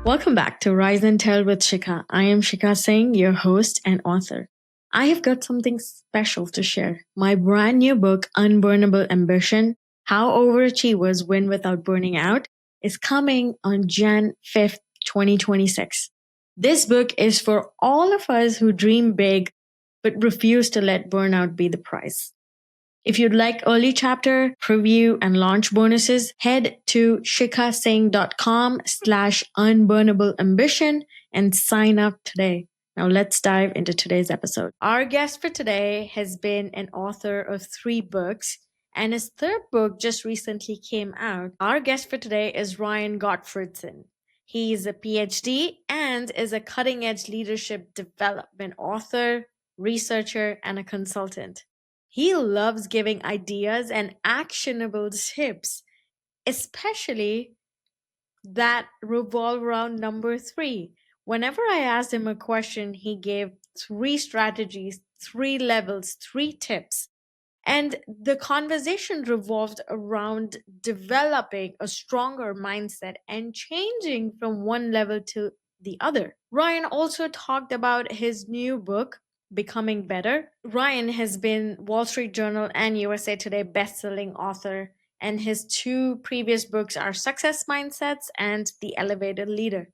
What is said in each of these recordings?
Welcome back to Rise and Tell with Sheekha. I am Sheekha Singh, your host and author. I have got something special to share. My brand new book, Unburnable Ambition: How Overachievers Win Without Burning Out, is coming on Jan 5th, 2026. This book is for all of us who dream big but refuse to let burnout be the price. If you'd like early chapter, preview, and launch bonuses, head to shikhasingh.com/unburnable ambition and sign up today. Now let's dive into today's episode. Our guest for today has been an author of 3 books, and his third book just recently came out. Our guest for today is Ryan Gottfredson. He's a PhD and is a cutting-edge leadership development author, researcher, and a consultant. He loves giving ideas and actionable tips, especially that revolve around number 3. Whenever I asked him a question, he gave 3 strategies, 3 levels, 3 tips. And the conversation revolved around developing a stronger mindset and changing from one level to the other. Ryan also talked about his new book, Becoming Better. Ryan has been Wall Street Journal and USA Today bestselling author, and his 2 previous books are Success Mindsets and The Elevated Leader.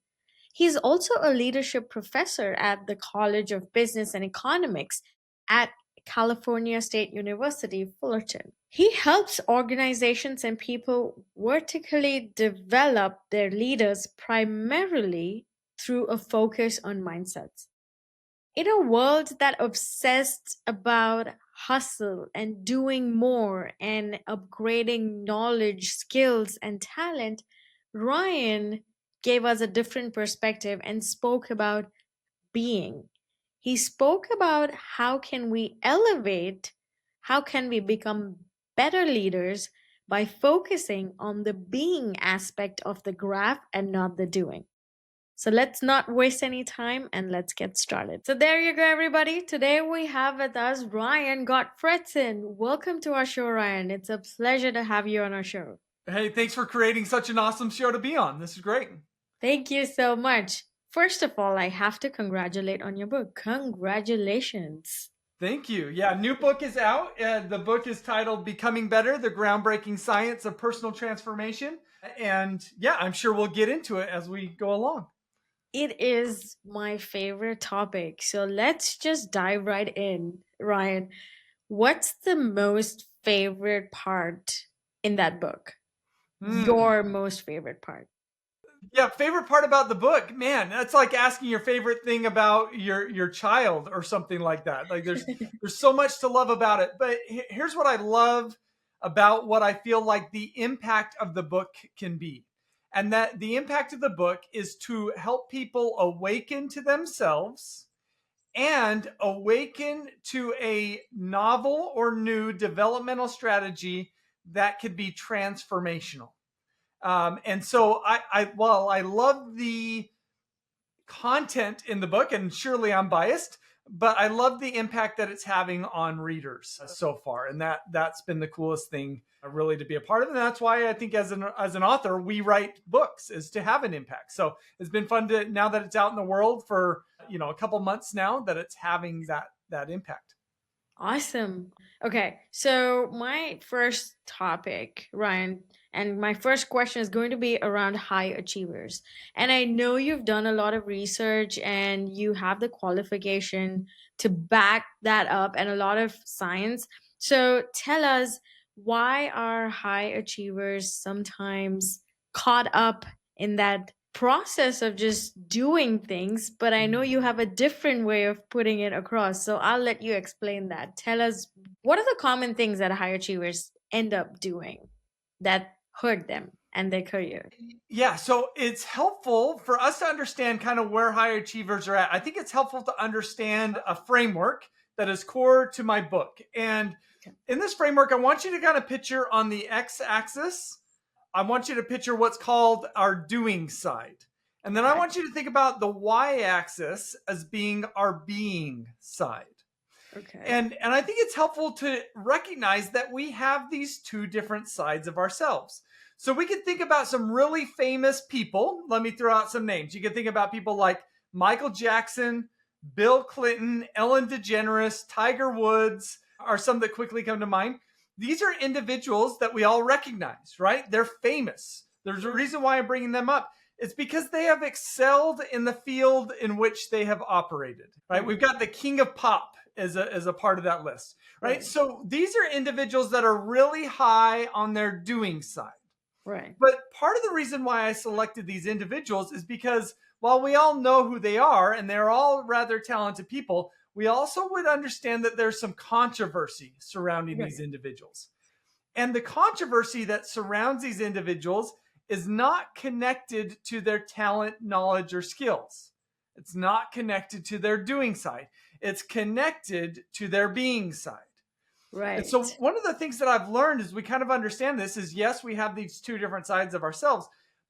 He's also a leadership professor at the College of Business and Economics at California State University, Fullerton. He helps organizations and people vertically develop their leaders primarily through a focus on mindsets. In a world that obsessed about hustle and doing more and upgrading knowledge, skills, and talent, Ryan gave us a different perspective and spoke about being. He spoke about how can we elevate, how can we become better leaders by focusing on the being aspect of the graph and not the doing. So let's not waste any time and let's get started. So there you go, everybody. Today we have with us Ryan Gottfredson. Welcome to our show, Ryan. It's a pleasure to have you on our show. Hey, thanks for creating such an awesome show to be on. This is great. Thank you so much. First of all, I have to congratulate on your book. Congratulations. Thank you. Yeah, new book is out. The book is titled Becoming Better, The Groundbreaking Science of Personal Transformation. And yeah, I'm sure we'll get into it as we go along. It is my favorite topic. So let's just dive right in. Ryan, what's the most favorite part in that book? Your most favorite part? Yeah, favorite part about the book, man, that's like asking your favorite thing about your child or something like that. Like there's so much to love about it. But here's what I love about what I feel like the impact of the book can be. And that the impact of the book is to help people awaken to themselves and awaken to a novel or new developmental strategy that could be transformational. And so I love the content in the book, and surely I'm biased, but I love the impact that it's having on readers so far. And that's been the coolest thing really to be a part of. And that's why I think as an author, we write books is to have an impact. So it's been fun to, now that it's out in the world for, a couple months now, that it's having that impact. Awesome. Okay, so my first topic, Ryan, and my first question is going to be around high achievers. And I know you've done a lot of research and you have the qualification to back that up and a lot of science. So tell us, why are high achievers sometimes caught up in that process of just doing things? But I know you have a different way of putting it across. So I'll let you explain that. Tell us, what are the common things that high achievers end up doing that hurt them and their career? Yeah, so it's helpful for us to understand kind of where high achievers are at. I think it's helpful to understand a framework that is core to my book. And in this framework, I want you to kind of picture on the x-axis, I want you to picture what's called our doing side. And then I want you to think about the y-axis as being our being side. Okay. And I think it's helpful to recognize that we have these two different sides of ourselves. So we could think about some really famous people. Let me throw out some names. You could think about people like Michael Jackson, Bill Clinton, Ellen DeGeneres, Tiger Woods are some that quickly come to mind. These are individuals that we all recognize, right? They're famous. There's a reason why I'm bringing them up. It's because they have excelled in the field in which they have operated, right? We've got the king of pop as a part of that list, right? So these are individuals that are really high on their doing side. Right. But part of the reason why I selected these individuals is because while we all know who they are and they're all rather talented people, we also would understand that there's some controversy surrounding these individuals. And the controversy that surrounds these individuals is not connected to their talent, knowledge, or skills. It's not connected to their doing side. It's connected to their being side. And so Right. one of the things that I've learned as we kind of understand this is, yes, we have these two different sides of ourselves,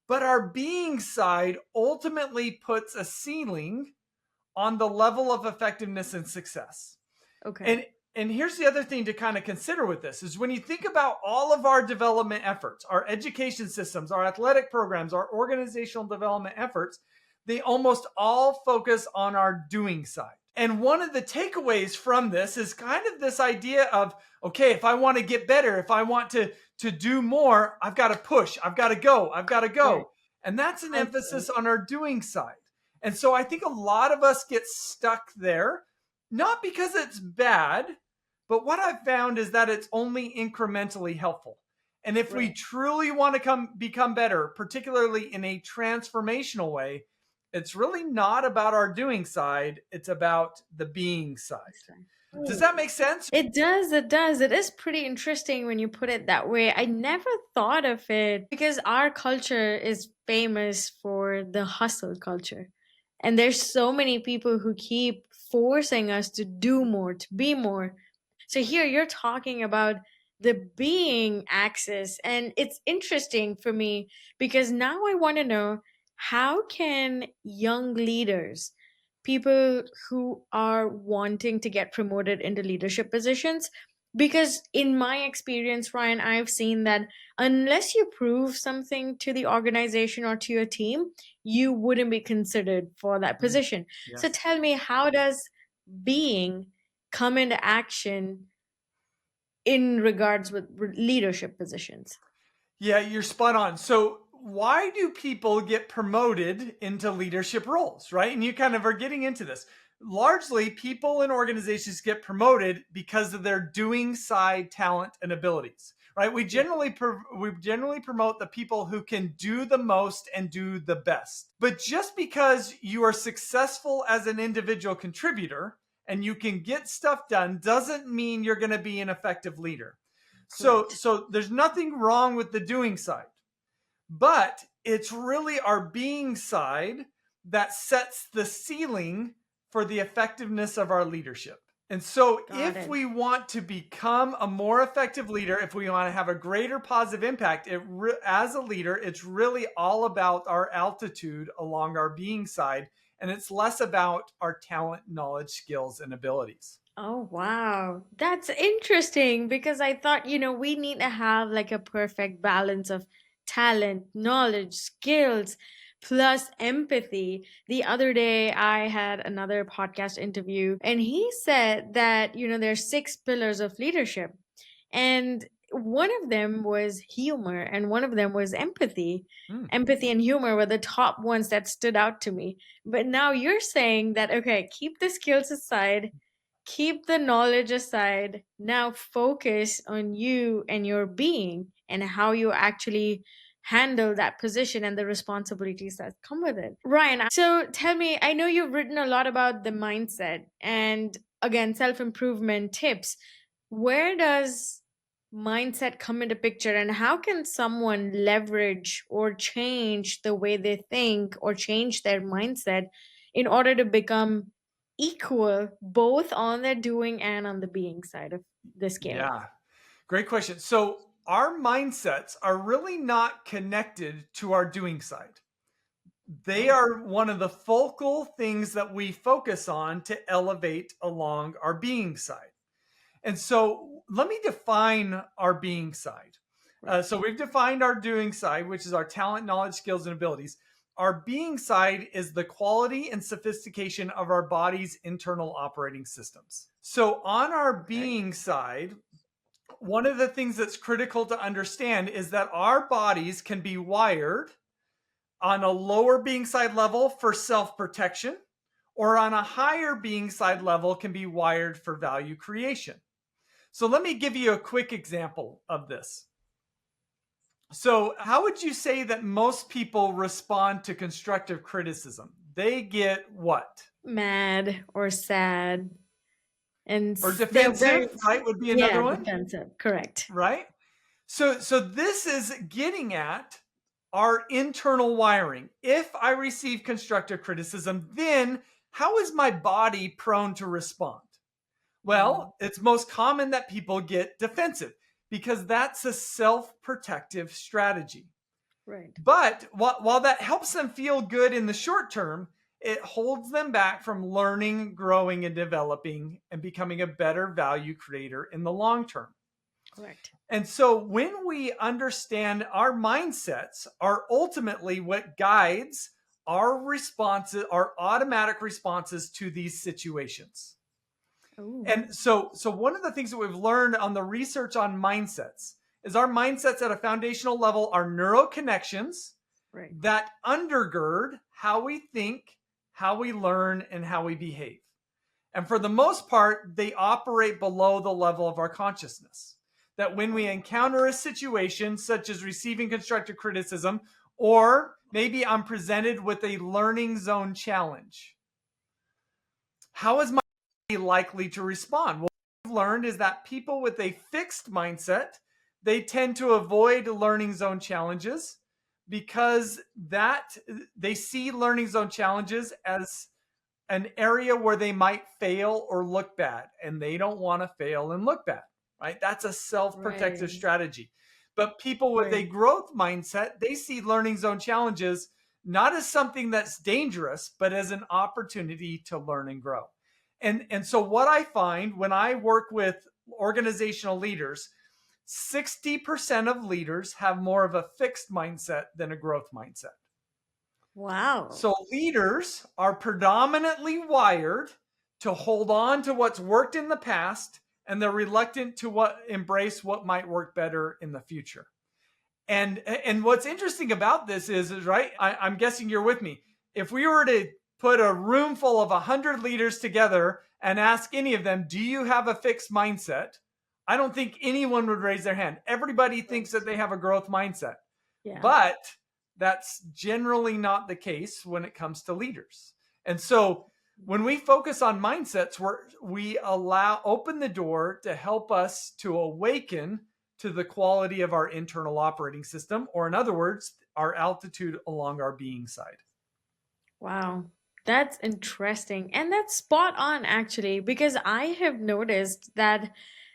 but our being side ultimately puts a ceiling on the level of effectiveness and success. Okay. And here's the other thing to kind of consider with this is when you think about all of our development efforts, our education systems, our athletic programs, our organizational development efforts, they almost all focus on our doing side. And one of the takeaways from this is kind of this idea of, okay, if I want to get better, if I want to do more, I've got to push, I've got to go, I've got to go. Right. And that's an emphasis on our doing side. And so I think a lot of us get stuck there, not because it's bad, but what I've found is that it's only incrementally helpful. And if we truly want to become better, particularly in a transformational way, it's really not about our doing side. It's about the being side. Does that make sense? It does, it does. It is pretty interesting when you put it that way. I never thought of it because our culture is famous for the hustle culture. And there's so many people who keep forcing us to do more, to be more. So here you're talking about the being axis, and it's interesting for me because now I want to know, how can young leaders, people who are wanting to get promoted into leadership positions, because in my experience, Ryan, I've seen that unless you prove something to the organization or to your team, you wouldn't be considered for that position. So Yes. tell me, how does being come into action in regards with leadership positions? Yeah, you're spot on. So, why do people get promoted into leadership roles, right? And you kind of are getting into this. Largely, people in organizations get promoted because of their doing side talent and abilities, right? We generally promote the people who can do the most and do the best. But just because you are successful as an individual contributor and you can get stuff done doesn't mean you're going to be an effective leader. So there's nothing wrong with the doing side, but it's really our being side that sets the ceiling for the effectiveness of our leadership. And so if we want to become a more effective leader, if we want to have a greater positive impact, as a leader, it's really all about our altitude along our being side, and it's less about our talent, knowledge, skills, and abilities. Oh, wow. That's interesting because I thought, we need to have like a perfect balance of talent, knowledge, skills, plus empathy. The other day, I had another podcast interview, and he said that, there's 6 pillars of leadership. And one of them was humor, and one of them was empathy. Empathy and humor were the top ones that stood out to me. But now you're saying that, okay, keep the skills aside, keep the knowledge aside. Now focus on you and your being and how you actually handle that position and the responsibilities that come with it. Ryan, so tell me, I know you've written a lot about the mindset and again, self improvement tips. Where does mindset come into picture, and how can someone leverage or change the way they think or change their mindset in order to become equal both on the doing and on the being side of the scale? Yeah, great question. So, our mindsets are really not connected to our doing side. They are one of the focal things that we focus on to elevate along our being side. And so let me define our being side. Right. So we've defined our doing side, which is our talent, knowledge, skills, and abilities. Our being side is the quality and sophistication of our body's internal operating systems. So on our Okay. being side, one of the things that's critical to understand is that our bodies can be wired on a lower being side level for self protection, or on a higher being side level can be wired for value creation. So let me give you a quick example of this. So, how would you say that most people respond to constructive criticism? They get what? Mad or sad. And Or they're very, defensive, right? Would be yeah, another one, defensive. Correct. right? So this is getting at our internal wiring. If I receive constructive criticism, then how is my body prone to respond? Mm, Well, it's most common that people get defensive because that's a self-protective strategy. right. But while that helps them feel good in the short term, it holds them back from learning, growing, and developing and becoming a better value creator in the long term. Correct. And so when we understand our mindsets are ultimately what guides our responses, our automatic responses to these situations. Oh, And so one of the things that we've learned on the research on mindsets is our mindsets at a foundational level are neural connections right. that undergird how we think, how we learn, and how we behave. And for the most part, they operate below the level of our consciousness. That when we encounter a situation such as receiving constructive criticism, or maybe I'm presented with a learning zone challenge, how is my body likely to respond? What we've learned is that people with a fixed mindset, they tend to avoid learning zone challenges because that they see learning zone challenges as an area where they might fail or look bad, and they don't want to fail and look bad, right? That's a self-protective Right. strategy. But people with a Right. growth mindset, they see learning zone challenges not as something that's dangerous, but as an opportunity to learn and grow. And so what I find when I work with organizational leaders, 60% of leaders have more of a fixed mindset than a growth mindset. Wow. So leaders are predominantly wired to hold on to what's worked in the past, and they're reluctant to embrace what might work better in the future. And what's interesting about this is right, I'm guessing you're with me. If we were to put a room full of 100 leaders together and ask any of them, do you have a fixed mindset? I don't think anyone would raise their hand. Everybody thinks that Right. they have a growth mindset. Yeah. But that's generally not the case when it comes to leaders. And so when we focus on mindsets, we open the door to help us to awaken to the quality of our internal operating system, or in other words, our altitude along our being side. Wow. That's interesting. And that's spot on, actually, because I have noticed that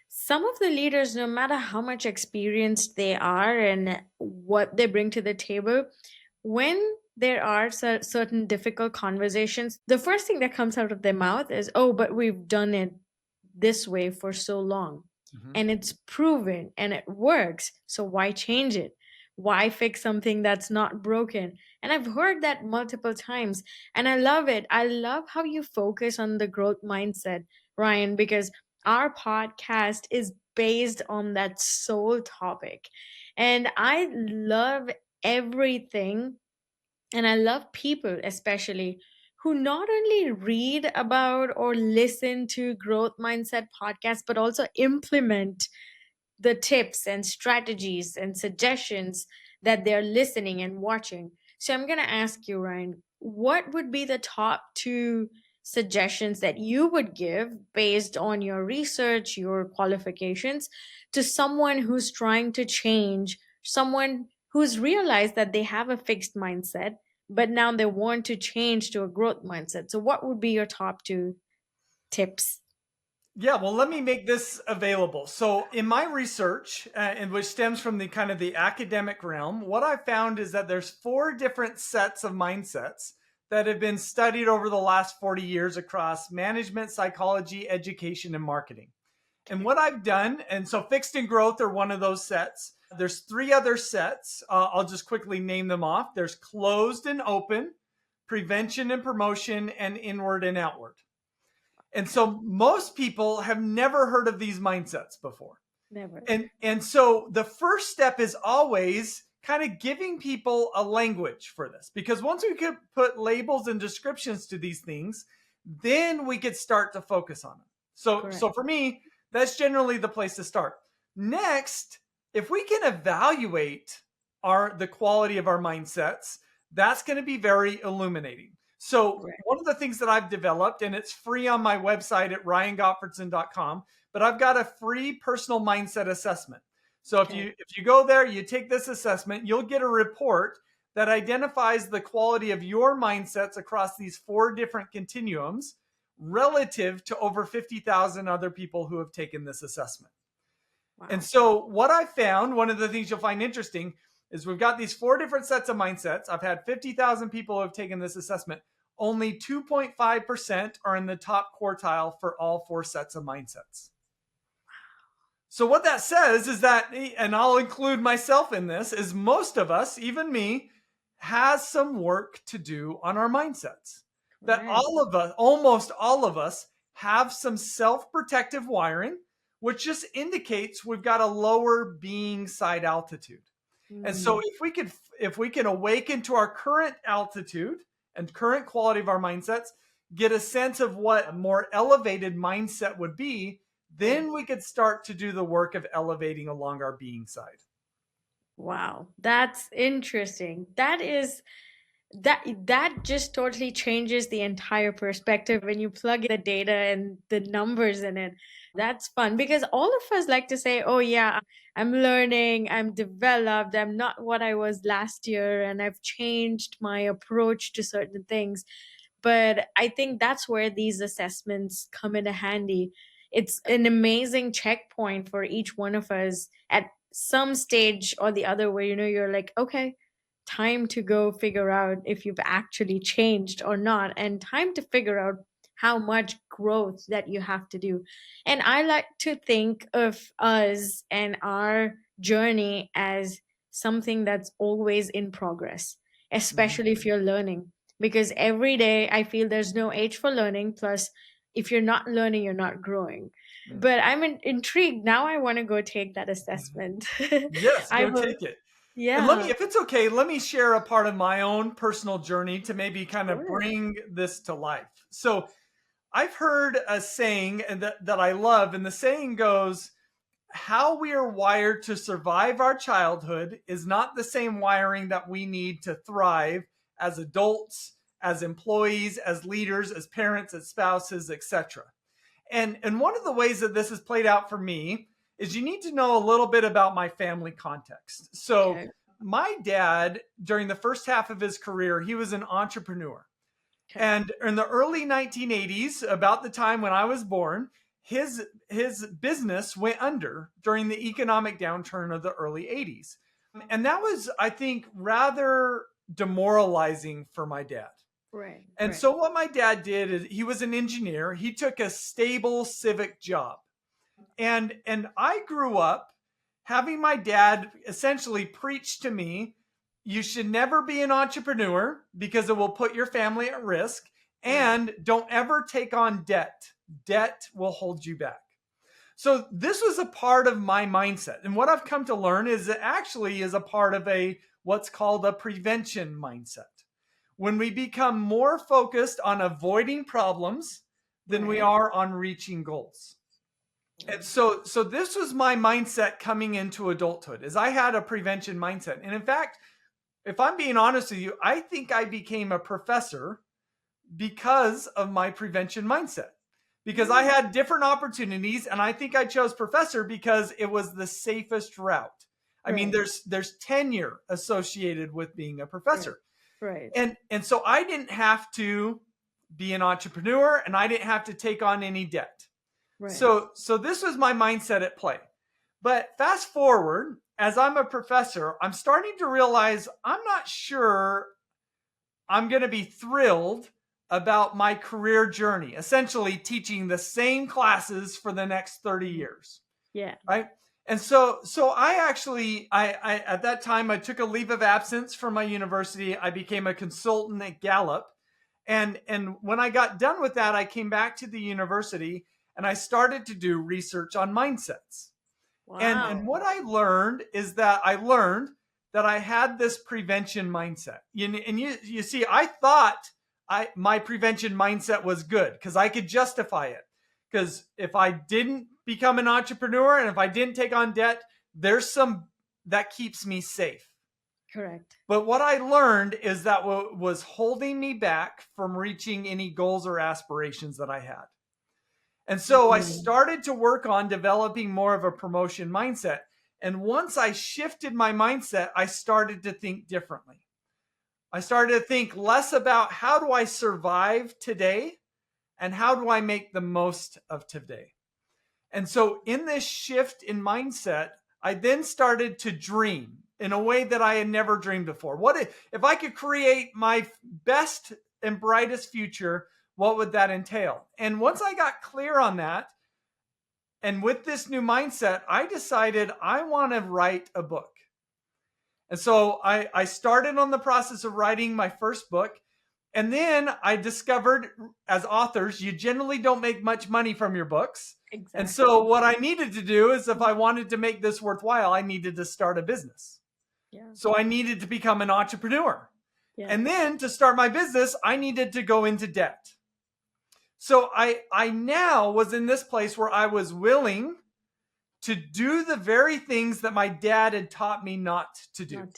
some of the leaders, no matter how much experienced they are and what they bring to the table, when there are certain difficult conversations, the first thing that comes out of their mouth is, oh, but we've done it this way for so long. Mm-hmm. And it's proven and it works. So why change it? Why fix something that's not broken? And I've heard that multiple times. And I love it. I love how you focus on the growth mindset, Ryan, because our podcast is based on that sole topic. And I love everything, and I love people, especially, who not only read about or listen to growth mindset podcasts, but also implement the tips and strategies and suggestions that they're listening and watching. So I'm going to ask you, Ryan, what would be the top two suggestions that you would give based on your research, your qualifications, to someone who's trying to change, someone who's realized that they have a fixed mindset, but now they want to change to a growth mindset? So, what would be your top two tips? Yeah, well, let me make this available. So, in my research, and which stems from the kind of the academic realm, what I found is that there's four different sets of mindsets that have been studied over the last 40 years across management, psychology, education, and marketing. And Okay. what I've done, and so fixed and growth are one of those sets. There's three other sets. I'll just quickly name them off. There's closed and open, prevention and promotion, and inward and outward. And Okay. so most people have never heard of these mindsets before. Never. And so the first step is always kind of giving people a language for this, because once we could put labels and descriptions to these things, then we could start to focus on them. So Correct. for me, that's generally the place to start. Next, if we can evaluate the quality of our mindsets, that's going to be very illuminating. So Correct. one of the things that I've developed, and it's free on my website at ryangottfredson.com, but I've got a free personal mindset assessment. So Okay. if you go there, you take this assessment, you'll get a report that identifies the quality of your mindsets across these four different continuums relative to over 50,000 other people who have taken this assessment. And Wow. so what I found, one of the things you'll find interesting is we've got these four different sets of mindsets. I've had 50,000 people who have taken this assessment. Only 2.5% are in the top quartile for all four sets of mindsets. So what that says is that, and I'll include myself in this, is most of us, even me, has some work to do on our mindsets. That Correct. all of us, almost all of us, have some self-protective wiring, which just indicates we've got a lower being side altitude. And so Mm. if we can awaken to our current altitude and current quality of our mindsets, get a sense of what a more elevated mindset would be, Right. then we could start to do the work of elevating along our being side. Wow. That's interesting. That just totally changes the entire perspective when you plug in the data and the numbers in it. That's fun because all of us like to say, oh yeah, I'm learning, I'm developed, I'm not what I was last year, and I've changed my approach to certain things. But I think that's where these assessments come into handy. It's an amazing checkpoint for each one of us at some stage or the other where you're like, okay, time to go figure out if you've actually changed or not, and time to figure out how much growth that you have to do. And I like to think of us and our journey as something that's always in progress, Mhm. especially if you're learning, because every day I feel there's no age for learning. Plus, if you're not learning, you're not growing. But I'm intrigued now. I want to go take that assessment. Yes, I go will. take it. And Yeah, if it's okay, let me share a part of my own personal journey to maybe kind of sure. bring this to life. So I've heard a saying that I love, and the saying goes, how we are wired to survive our childhood is not the same wiring that we need to thrive as adults, as employees, as leaders, as parents, as spouses, etc. And one of the ways that this has played out for me is you need to know a little bit about my family context. So Okay. my dad, during the first half of his career, he was an entrepreneur. Okay. And in the early 1980s, about the time when I was born, his business went under during the economic downturn of the early 80s. And that was, I think, rather demoralizing for my dad. Right. And Right. so what my dad did is he was an engineer. He took a stable civic job. And I grew up having my dad essentially preach to me, you should never be an entrepreneur because it will put your family at risk, Right. and don't ever take on debt. Debt will hold you back. So this was a part of my mindset. And what I've come to learn is it actually is a part of a what's called a prevention mindset. When we become more focused on avoiding problems than we Right. are on reaching goals. And Right. so this was my mindset coming into adulthood, is I had a prevention mindset. And in fact, if I'm being honest with you, I think I became a professor because of my prevention mindset. Because I Mm. had different opportunities, and I think I chose professor because it was the safest route. I mean, Right. there's tenure associated with being a Right. professor. Right. And so I didn't have to be an entrepreneur, and I didn't have to take on any debt. Right. So this was my mindset at play. But fast forward, as I'm a professor, I'm starting to realize I'm not sure I'm going to be thrilled about my career journey, essentially teaching the same classes for the next 30 years. Yeah. Right. And so I actually, I at that time, I took a leave of absence from my university. I became a consultant at Gallup. And when I got done with that, I came back to the university and I started to do research on mindsets. Wow. And what I learned is that I had this prevention mindset. And you see, I thought my prevention mindset was good because I could justify it. Because if I didn't become an entrepreneur and if I didn't take on debt, there's some that keeps me safe. Correct. But what I learned is that what was holding me back from reaching any goals or aspirations that I had. And so I started to work on developing more of a promotion mindset. And once I shifted my mindset, I started to think differently. I started to think less about how do I survive today and how do I make the most of today. And so in this shift in mindset, I then started to dream in a way that I had never dreamed before. What if I could create my best and brightest future? What would that entail? And once I got clear on that, and with this new mindset, I decided I want to write a book. And so I started on the process of writing my first book. And then I discovered, as authors, you generally don't make much money from your books. Exactly. And so what I needed to do is, if I wanted to make this worthwhile, I needed to start a business. Yeah. So I needed to become an entrepreneur. Yeah. And then to start my business, I needed to go into debt. So I now was in this place where I was willing to do the very things that my dad had taught me not to do.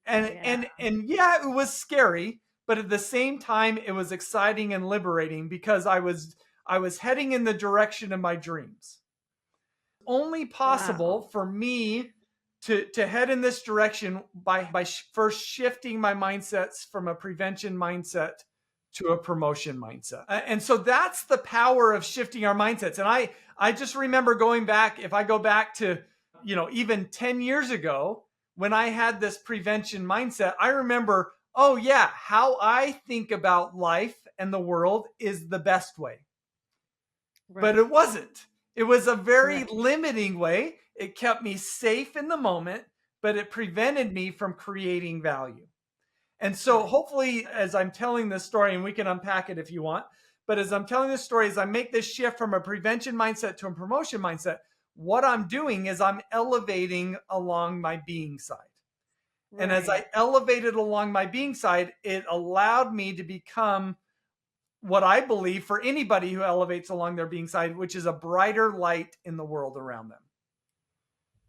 And yeah, it was scary, but at the same time, it was exciting and liberating because I was heading in the direction of my dreams. Only possible for me to head in this direction by first shifting my mindsets from a prevention mindset to a promotion mindset. And so that's the power of shifting our mindsets. And I just remember going back, if I go back to, even 10 years ago, when I had this prevention mindset, I remember, oh yeah, how I think about life and the world is the best way. Right. But it wasn't. It was a very limiting way. It kept me safe in the moment, but it prevented me from creating value. And so hopefully, as I'm telling this story, and we can unpack it if you want, but as I'm telling this story, as I make this shift from a prevention mindset to a promotion mindset, what I'm doing is I'm elevating along my being side. Right. And as I elevated along my being side, it allowed me to become what I believe for anybody who elevates along their being side, which is a brighter light in the world around them.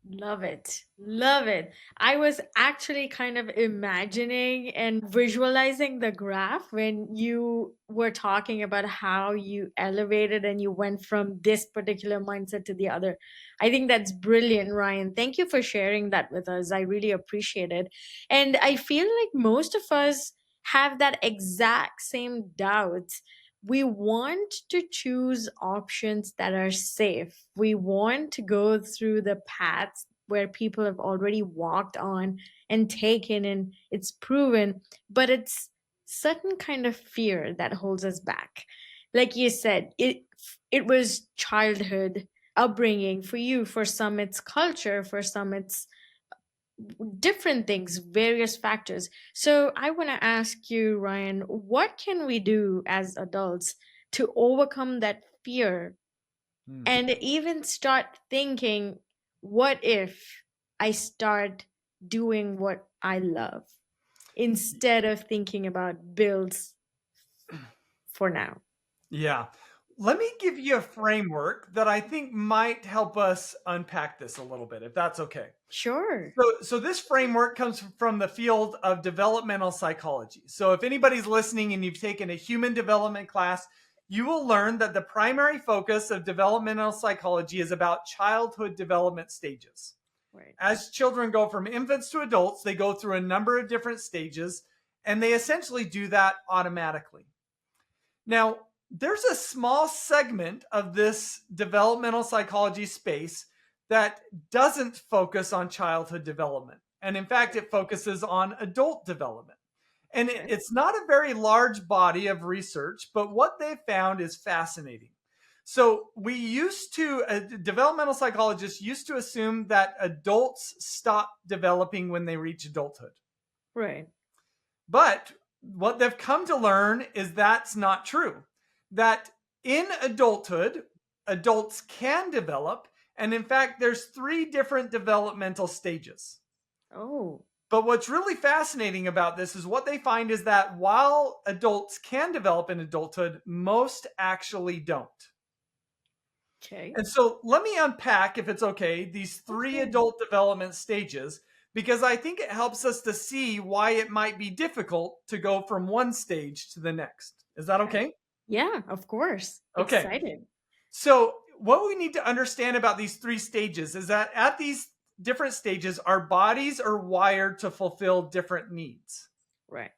Love it. Love it. I was actually kind of imagining and visualizing the graph when you were talking about how you elevated and you went from this particular mindset to the other. I think that's brilliant, Ryan. Thank you for sharing that with us. I really appreciate it. And I feel like most of us have that exact same doubts. We want to choose options that are safe. We want to go through the paths where people have already walked on and taken, and it's proven, but it's certain kind of fear that holds us back. Like you said, it was childhood upbringing for you. For some it's culture, for some it's different things, various factors. So I want to ask you, Ryan, what can we do as adults to overcome that fear and even start thinking, what if I start doing what I love instead of thinking about bills for now? Yeah. Let me give you a framework that I think might help us unpack this a little bit, if that's okay. Sure. So this framework comes from the field of developmental psychology. So if anybody's listening and you've taken a human development class, you will learn that the primary focus of developmental psychology is about childhood development stages. Right. As children go from infants to adults, they go through a number of different stages, and they essentially do that automatically. Now, there's a small segment of this developmental psychology space that doesn't focus on childhood development. And in fact, it focuses on adult development. And Okay. it's not a very large body of research, but what they found is fascinating. So developmental psychologists used to assume that adults stop developing when they reach adulthood. Right. But what they've come to learn is that's not true. That in adulthood, adults can develop. And in fact, there's 3 different developmental stages. Oh. But what's really fascinating about this is what they find is that while adults can develop in adulthood, most actually don't. Okay. And so let me unpack, if it's okay, these 3 adult development stages, because I think it helps us to see why it might be difficult to go from one stage to the next. Is that okay? Yeah, of course. Okay. Excited. So what we need to understand about these 3 stages is that at these different stages, our bodies are wired to fulfill different needs. Right.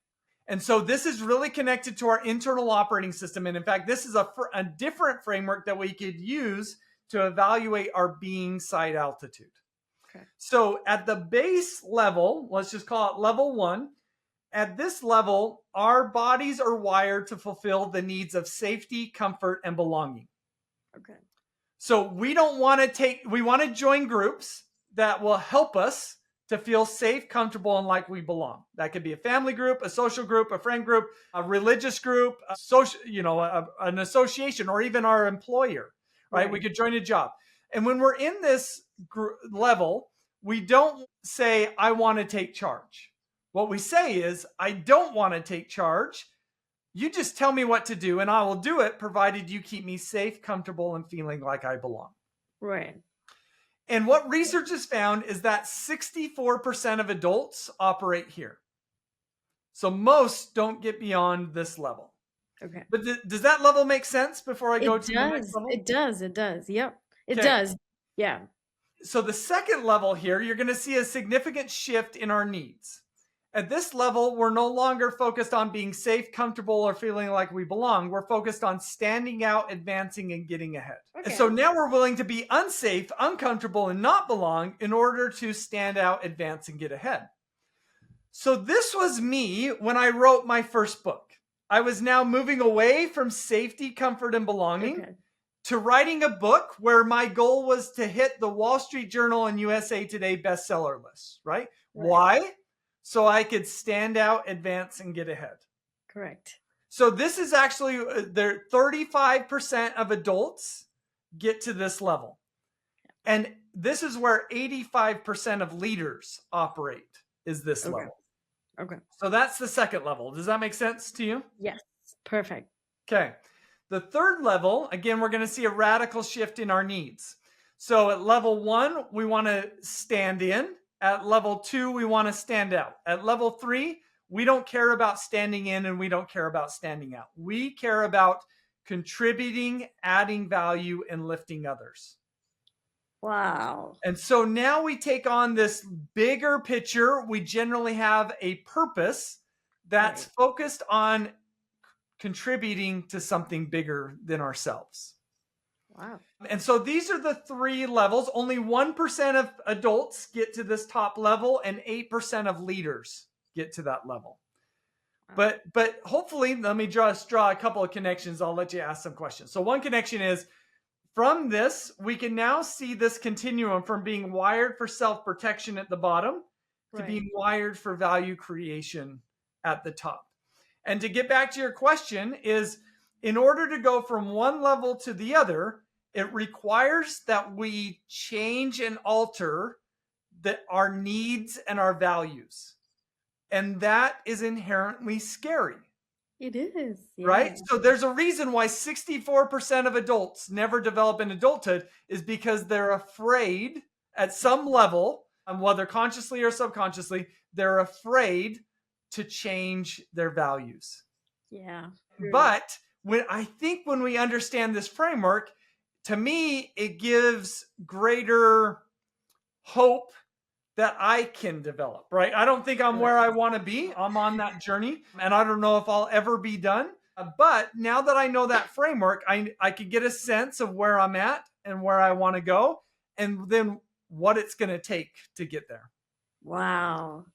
And so this is really connected to our internal operating system. And in fact, this is a different framework that we could use to evaluate our being side altitude. Okay. So at the base level, let's just call it level 1. At this level, our bodies are wired to fulfill the needs of safety, comfort, and belonging. Okay. So we want to join groups that will help us to feel safe, comfortable, and like we belong. That could be a family group, a social group, a friend group, a religious group, an association, or even our employer, right? We could join a job. And when we're in this level, we don't say, I want to take charge. What we say is, I don't want to take charge. You just tell me what to do and I will do it, provided you keep me safe, comfortable, and feeling like I belong. Right. And what research has found is that 64% of adults operate here. So most don't get beyond this level. Okay. But does that level make sense before I go to the next level? It does. It does. Yep. It Okay. does. Yeah. So the second level here, you're going to see a significant shift in our needs. At this level, we're no longer focused on being safe, comfortable, or feeling like we belong. We're focused on standing out, advancing, and getting ahead. Okay. And so now we're willing to be unsafe, uncomfortable, and not belong in order to stand out, advance, and get ahead. So this was me when I wrote my first book. I was now moving away from safety, comfort, and belonging to writing a book where my goal was to hit the Wall Street Journal and USA Today bestseller lists, right? Why? So I could stand out, advance, and get ahead. Correct. So this is actually, 35% of adults get to this level. And this is where 85% of leaders operate, is this level. Okay. So that's the second level. Does that make sense to you? Yes. Perfect. Okay. The third level, again, we're going to see a radical shift in our needs. So at level 1, we want to stand in. At level 2, we want to stand out. At level 3, we don't care about standing in and we don't care about standing out. We care about contributing, adding value, and lifting others. Wow. And so now we take on this bigger picture. We generally have a purpose that's focused on contributing to something bigger than ourselves. Wow. And so these are the 3 levels. Only 1% of adults get to this top level and 8% of leaders get to that level. Wow. But hopefully, let me draw a couple of connections. I'll let you ask some questions. So one connection is, from this, we can now see this continuum from being wired for self-protection at the bottom to being wired for value creation at the top. And to get back to your question is, in order to go from one level to the other, it requires that we change and alter our needs and our values. And that is inherently scary. It is. Yeah. Right? So there's a reason why 64% of adults never develop in adulthood, is because they're afraid at some level, whether consciously or subconsciously, they're afraid to change their values. Yeah. But when we understand this framework, to me, it gives greater hope that I can develop, right? I don't think I'm where I want to be. I'm on that journey, and I don't know if I'll ever be done. But now that I know that framework, I could get a sense of where I'm at and where I want to go, and then what it's going to take to get there. Wow.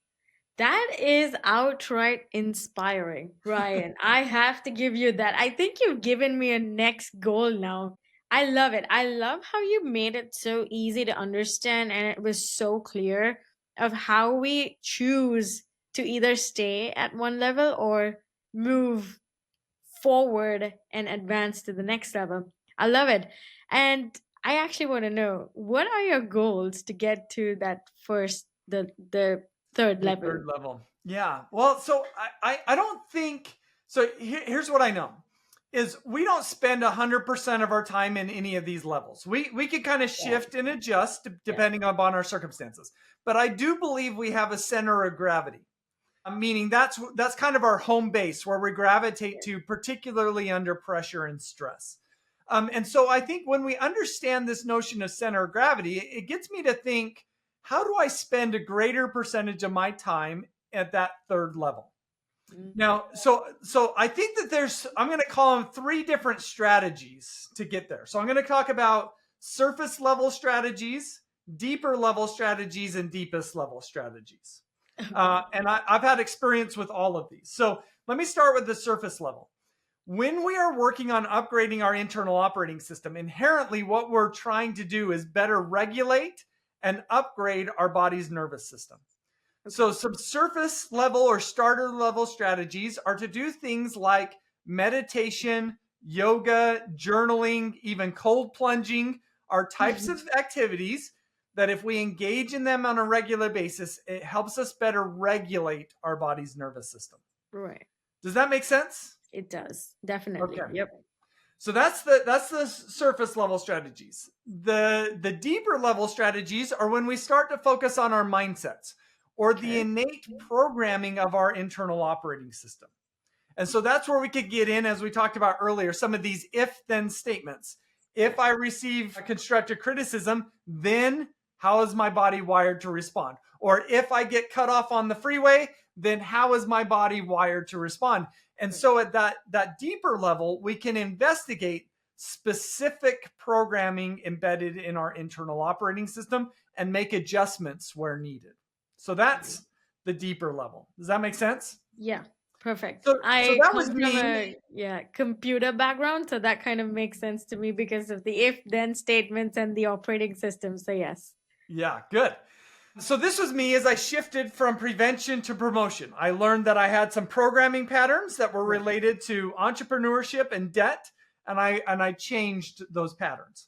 That is outright inspiring, Ryan. I have to give you that. I think you've given me a next goal now. I love it. I love how you made it so easy to understand and it was so clear of how we choose to either stay at one level or move forward and advance to the next level. I love it. And I actually want to know, what are your goals to get to that first the third The level? third level. Yeah. Well, so I don't think so. Here's what I know is we don't spend 100% of our time in any of these levels. We can kind of Yeah. shift and adjust Yeah. depending upon our circumstances. But I do believe we have a center of gravity, meaning that's kind of our home base where we gravitate to, particularly under pressure and stress. And so I think when we understand this notion of center of gravity, it gets me to think, how do I spend a greater percentage of my time at that third level? Mm. Now, so I think that I'm going to call them three different strategies to get there. So I'm going to talk about surface level strategies, deeper level strategies, and deepest level strategies. And I've had experience with all of these. So let me start with the surface level. When we are working on upgrading our internal operating system, inherently what we're trying to do is better regulate and upgrade our body's nervous system. So some surface level or starter level strategies are to do things like meditation, yoga, journaling, even cold plunging are types of activities that if we engage in them on a regular basis, it helps us better regulate our body's nervous system. Right. Does that make sense? It does. Definitely. Okay. Yep. So that's the surface level strategies. The deeper level strategies are when we start to focus on our mindsets or the innate programming of our internal operating system. And so that's where we could get in, as we talked about earlier, some of these if-then statements. If I receive constructive criticism, then how is my body wired to respond? Or if I get cut off on the freeway, then how is my body wired to respond? And so at that deeper level, we can investigate specific programming embedded in our internal operating system and make adjustments where needed. So that's the deeper level. Does that make sense? Yeah. Perfect. So I that was come from me. a computer background, so that kind of makes sense to me because of the if then statements and the operating system. So yes. Yeah, good. So this was me as I shifted from prevention to promotion. I learned that I had some programming patterns that were related to entrepreneurship and debt, and I changed those patterns.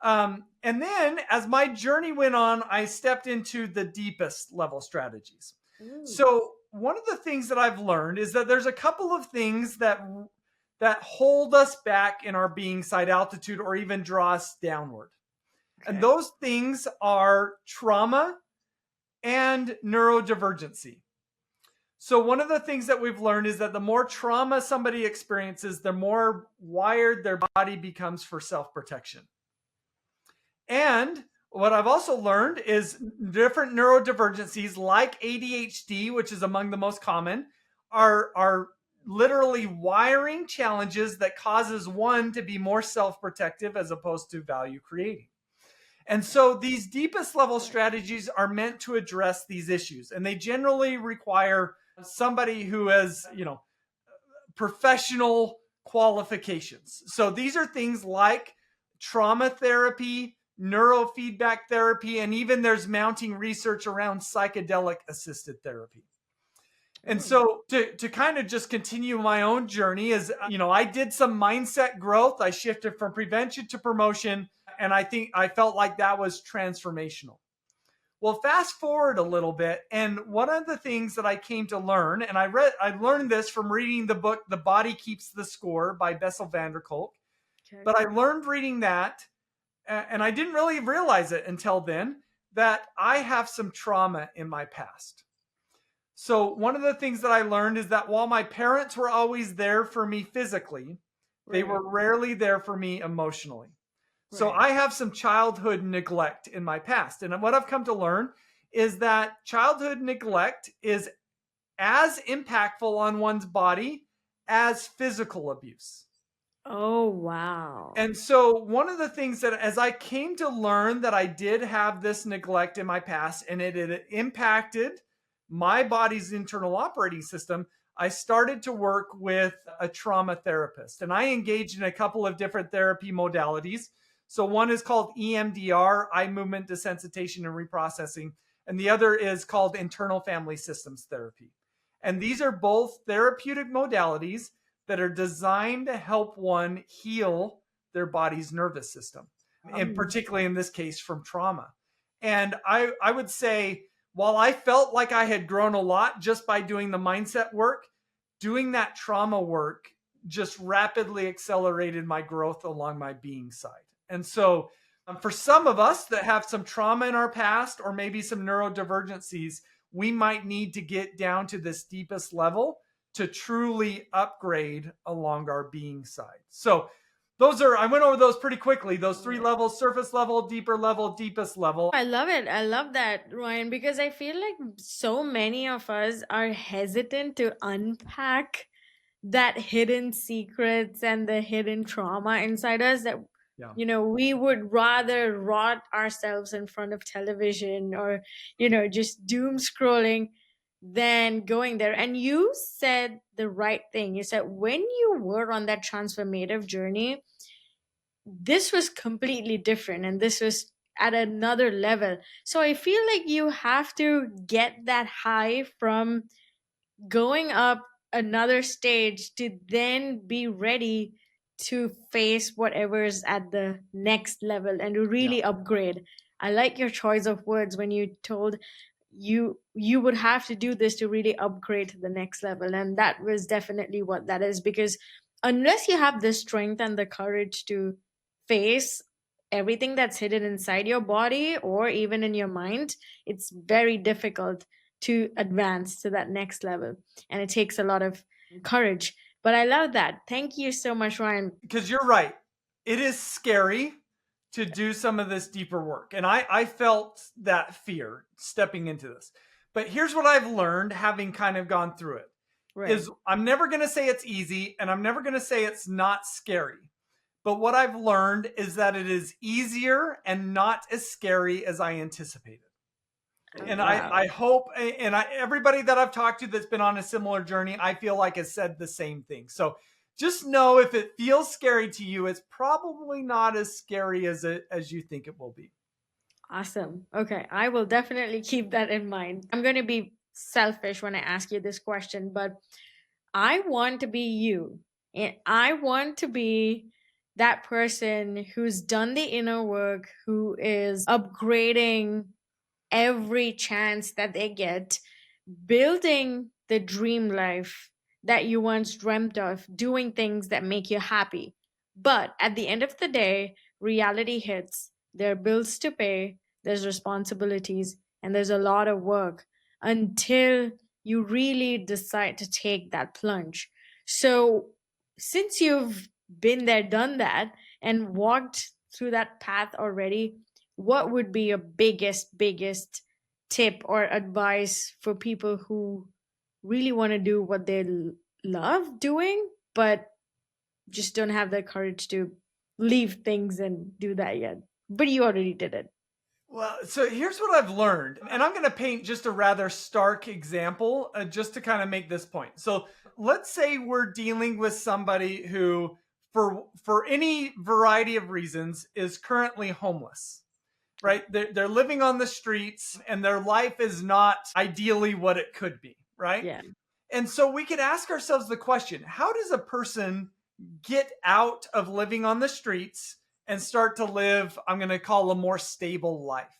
And then as my journey went on, I stepped into the deepest level strategies. Ooh. So one of the things that I've learned is that there's a couple of things that hold us back in our being side altitude or even draw us downward. And those things are trauma and neurodivergency. So one of the things that we've learned is that the more trauma somebody experiences, the more wired their body becomes for self-protection. And what I've also learned is different neurodivergencies like ADHD, which is among the most common, are literally wiring challenges that causes one to be more self-protective as opposed to value creating. And so these deepest level strategies are meant to address these issues, and they generally require somebody who has, professional qualifications. So these are things like trauma therapy, neurofeedback therapy, and even there's mounting research around psychedelic assisted therapy. And so to kind of just continue my own journey is, I did some mindset growth. I shifted from prevention to promotion. And I think I felt like that was transformational. Well, fast forward a little bit. And one of the things that I came to learn, and I learned this from reading the book, The Body Keeps the Score by Bessel van der Kolk. But I learned reading that, and I didn't really realize it until then, that I have some trauma in my past. So one of the things that I learned is that while my parents were always there for me physically, they were rarely there for me emotionally. So I have some childhood neglect in my past. And what I've come to learn is that childhood neglect is as impactful on one's body as physical abuse. Oh, wow. And so one of the things that as I came to learn that I did have this neglect in my past and it had impacted my body's internal operating system, I started to work with a trauma therapist. And I engaged in a couple of different therapy modalities. So one is called EMDR, eye movement desensitization and reprocessing, and the other is called internal family systems therapy. And these are both therapeutic modalities that are designed to help one heal their body's nervous system, and particularly in this case from trauma. And I would say, while I felt like I had grown a lot just by doing the mindset work, doing that trauma work just rapidly accelerated my growth along my being side. And so for some of us that have some trauma in our past or maybe some neurodivergencies, we might need to get down to this deepest level to truly upgrade along our being side. So I went over those pretty quickly, those 3 levels: surface level, deeper level, deepest level. I love it. I love that, Ryan, because I feel like so many of us are hesitant to unpack that hidden secrets and the hidden trauma inside us that Yeah. we would rather rot ourselves in front of television or just doom scrolling than going there. And you said the right thing. You said when you were on that transformative journey, this was completely different and this was at another level. So I feel like you have to get that high from going up another stage to then be ready to face whatever's at the next level and to really upgrade. I like your choice of words when you told you would have to do this to really upgrade to the next level, and that was definitely what that is, because unless you have the strength and the courage to face everything that's hidden inside your body or even in your mind, it's very difficult to advance to that next level, and it takes a lot of courage. But I love that. Thank you so much, Ryan. Because you're right. It is scary to do some of this deeper work. And I felt that fear stepping into this. But here's what I've learned having kind of gone through it. Right. Is I'm never going to say it's easy and I'm never going to say it's not scary. But what I've learned is that it is easier and not as scary as I anticipated. And Wow. I hope, and everybody that I've talked to that's been on a similar journey, I feel like has said the same thing. So just know if it feels scary to you, it's probably not as scary as you think it will be. Awesome. Okay, I will definitely keep that in mind. I'm going to be selfish when I ask you this question, but I want to be you. And I want to be that person who's done the inner work, who is upgrading every chance that they get, building the dream life that you once dreamt of, doing things that make you happy. But at the end of the day, reality hits. There are bills to pay, there's responsibilities, and there's a lot of work until you really decide to take that plunge. So, since you've been there, done that, and walked through that path already, what would be your biggest tip or advice for people who really want to do what they love doing but just don't have the courage to leave things and do that yet, but you already did it? Well, so here's what I've learned, and I'm going to paint just a rather stark example just to kind of make this point. So let's say we're dealing with somebody who, for any variety of reasons, is currently homeless, right? They're living on the streets and their life is not ideally what it could be, right? Yeah. And so we could ask ourselves the question, how does a person get out of living on the streets and start to live, I'm going to call a more stable life?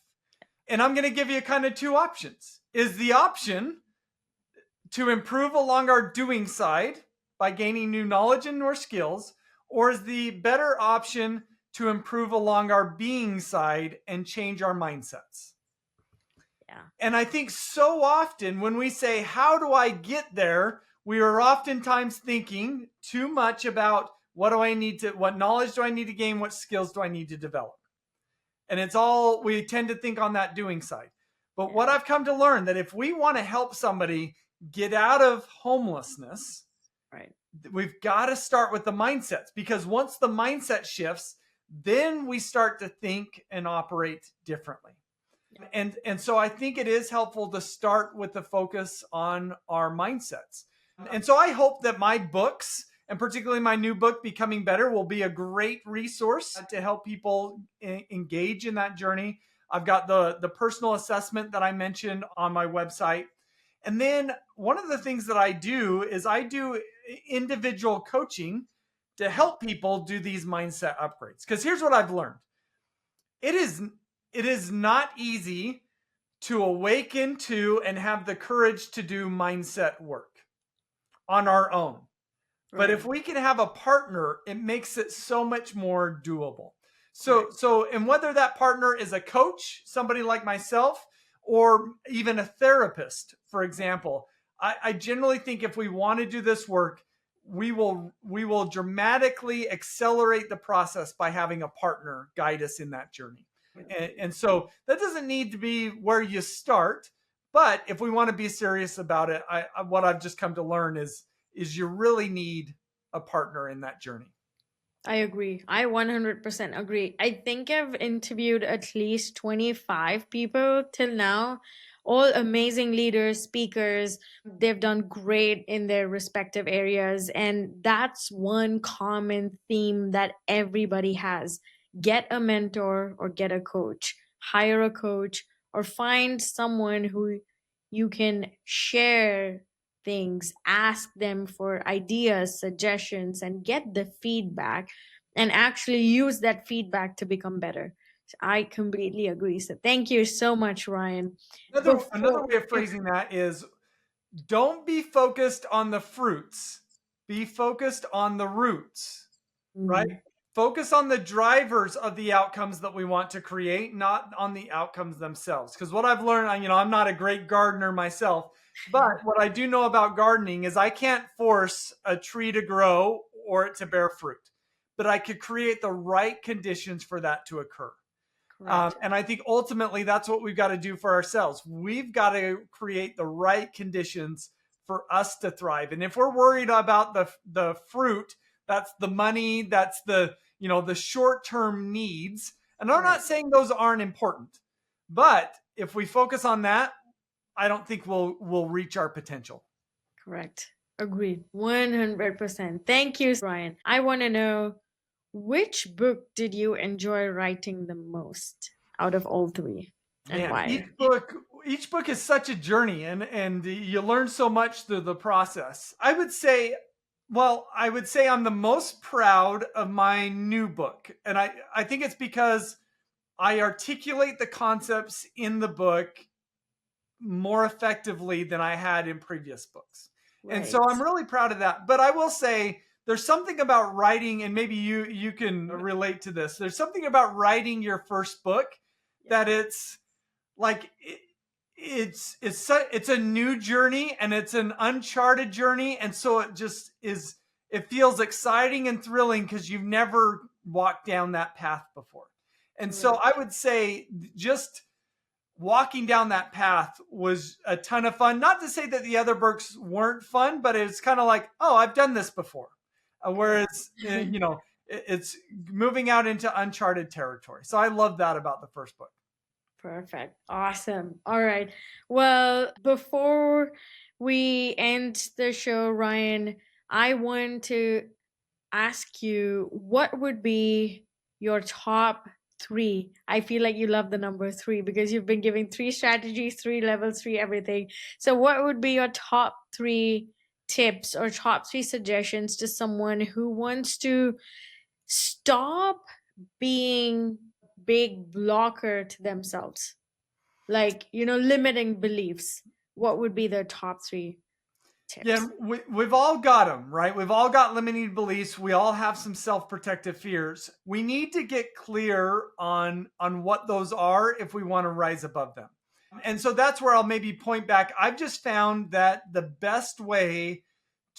And I'm going to give you kind of 2 options. Is the option to improve along our doing side by gaining new knowledge and more skills, or is the better option to improve along our being side and change our mindsets? Yeah. And I think so often when we say, how do I get there? We are oftentimes thinking too much about what knowledge do I need to gain? What skills do I need to develop? And we tend to think on that doing side. But what I've come to learn that if we want to help somebody get out of homelessness, Right. We've got to start with the mindsets, because once the mindset shifts, then we start to think and operate differently. And so I think it is helpful to start with the focus on our mindsets. And so I hope that my books, and particularly my new book, Becoming Better, will be a great resource to help people engage in that journey. I've got the personal assessment that I mentioned on my website. And then one of the things that I do is I do individual coaching to help people do these mindset upgrades. Because here's what I've learned. It is not easy to awaken to and have the courage to do mindset work on our own. But if we can have a partner, it makes it so much more doable. And whether that partner is a coach, somebody like myself, or even a therapist, for example, I generally think if we want to do this work, we will dramatically accelerate the process by having a partner guide us in that journey. And so that doesn't need to be where you start, but if we want to be serious about it, what I've just come to learn is you really need a partner in that journey. I agree. I 100% agree. I think I've interviewed at least 25 people till now, all amazing leaders, speakers. They've done great in their respective areas. And that's one common theme that everybody has. Get a mentor or get a coach, hire a coach, or find someone who you can share things, ask them for ideas, suggestions, and get the feedback and actually use that feedback to become better. So I completely agree. So thank you so much, Ryan. Another way of phrasing that is, don't be focused on the fruits, be focused on the roots, right? Focus on the drivers of the outcomes that we want to create, not on the outcomes themselves. Because what I've learned, I'm not a great gardener myself, but what I do know about gardening is I can't force a tree to grow or it to bear fruit, but I could create the right conditions for that to occur. And I think ultimately that's what we've got to do for ourselves. We've got to create the right conditions for us to thrive. And if we're worried about the fruit, that's the money, that's the short-term needs. And I'm not saying those aren't important, but if we focus on that, I don't think we'll reach our potential. Correct. Agreed. 100%. Thank you, Ryan. I want to know, which book did you enjoy writing the most out of all three, and Man, why? each book is such a journey, and you learn so much through the process. I would say I'm the most proud of my new book. And I think it's because I articulate the concepts in the book more effectively than I had in previous books. And so I'm really proud of that. But I will say there's something about writing, and maybe you can relate to this. There's something about writing your first book that it's like it's a new journey, and it's an uncharted journey, and so it feels exciting and thrilling because you've never walked down that path before. And so I would say just walking down that path was a ton of fun. Not to say that the other books weren't fun, but it's kind of like, oh, I've done this before. Whereas, it's moving out into uncharted territory. So I love that about the first book. Perfect. Awesome. All right. Well, before we end the show, Ryan, I want to ask you, what would be your top three? I feel like you love the number three because you've been giving three strategies, three levels, three everything. So, what would be your top three tips or top three suggestions to someone who wants to stop being big blocker to themselves, like limiting beliefs? What would be the top three tips? Yeah, we've all got them, right? We've all got limiting beliefs. We all have some self-protective fears. We need to get clear on what those are if we want to rise above them. And so that's where I'll maybe point back. I've just found that the best way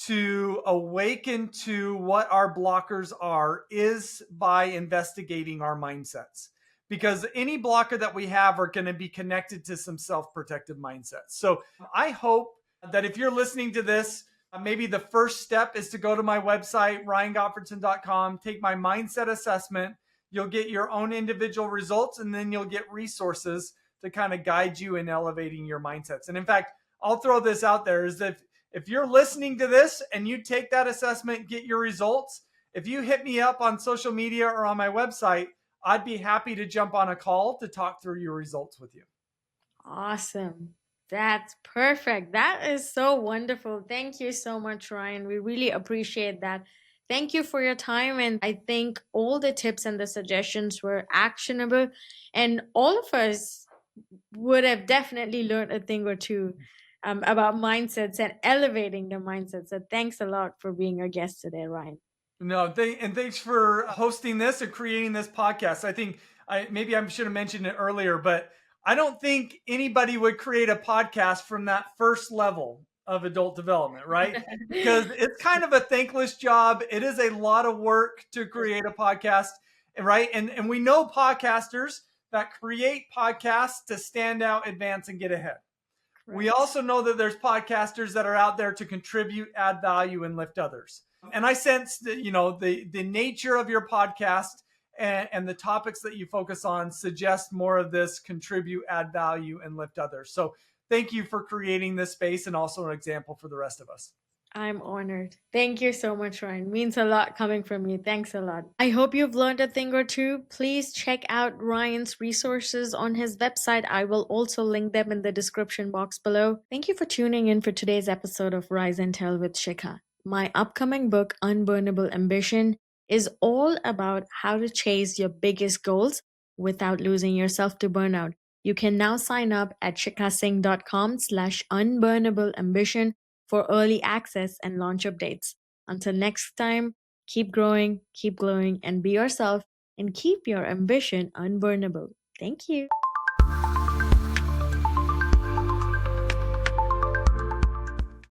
to awaken to what our blockers are is by investigating our mindsets, because any blocker that we have are going to be connected to some self-protective mindsets. So I hope that if you're listening to this, Maybe the first step is to go to my website, ryangottfredson.com, take my mindset assessment. You'll get your own individual results, and then you'll get resources to kind of guide you in elevating your mindsets. And in fact, I'll throw this out there is that if you're listening to this and you take that assessment, get your results, if you hit me up on social media or on my website, I'd be happy to jump on a call to talk through your results with you. Awesome. That's perfect. That is so wonderful. Thank you so much, Ryan. We really appreciate that. Thank you for your time. And I think all the tips and the suggestions were actionable. And all of us would have definitely learned a thing or two about mindsets and elevating the mindset. So thanks a lot for being our guest today, Ryan. No, and thanks for hosting this and creating this podcast. I think maybe I should have mentioned it earlier, but I don't think anybody would create a podcast from that first level of adult development, right? Because it's kind of a thankless job. It is a lot of work to create a podcast, right? And we know podcasters that create podcasts to stand out, advance, and get ahead. We also know that there's podcasters that are out there to contribute, add value, and lift others. And I sense that, the nature of your podcast and the topics that you focus on suggest more of this contribute, add value, and lift others. So thank you for creating this space and also an example for the rest of us. I'm honored. Thank you so much, Ryan. Means a lot coming from you. Thanks a lot. I hope you've learned a thing or two. Please check out Ryan's resources on his website. I will also link them in the description box below. Thank you for tuning in for today's episode of Rise and Tell with Sheekha. My upcoming book, Unburnable Ambition, is all about how to chase your biggest goals without losing yourself to burnout. You can now sign up at sheekasingh.com/unburnableambition for early access and launch updates. Until next time, keep growing, keep glowing, and be yourself, and keep your ambition unburnable. Thank you.